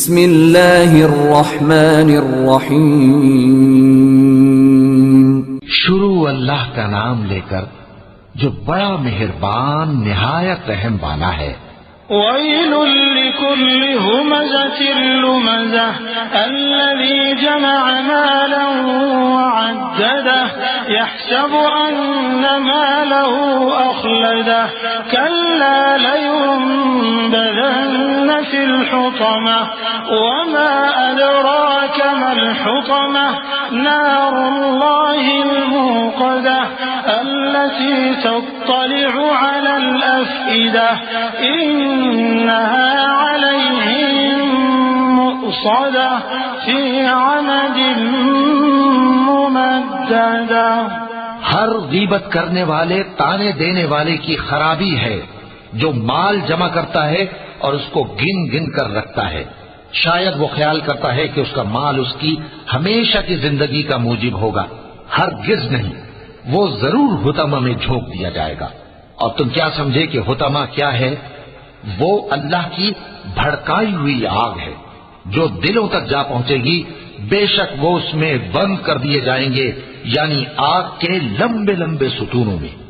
بسم اللہ الرحمن الرحیم شروع اللہ کا نام لے کر جو بڑا مہربان نہایت رحم والا ہے۔ ويل لكل همزة لمزة الذي جمع مالا وعدده يحسب أن ماله أخلده كلا لينبذن في الحطمة وما أدراك ما الحطمة نار الله الموقدة التي تطلع على الأفئدة إنها عليهم مؤصدة في عمد ممددة۔ ہر غیبت کرنے والے تانے دینے والے کی خرابی ہے جو مال جمع کرتا ہے اور اس کو گن گن کر رکھتا ہے، شاید وہ خیال کرتا ہے کہ اس کا مال اس کی ہمیشہ کی زندگی کا موجب ہوگا، ہرگز نہیں، وہ ضرور حطمہ میں جھونک دیا جائے گا۔ اور تم کیا سمجھے کہ حطمہ کیا ہے؟ وہ اللہ کی بھڑکائی ہوئی آگ ہے جو دلوں تک جا پہنچے گی، بے شک وہ اس میں بند کر دیے جائیں گے، یعنی آگ کے لمبے لمبے ستونوں میں۔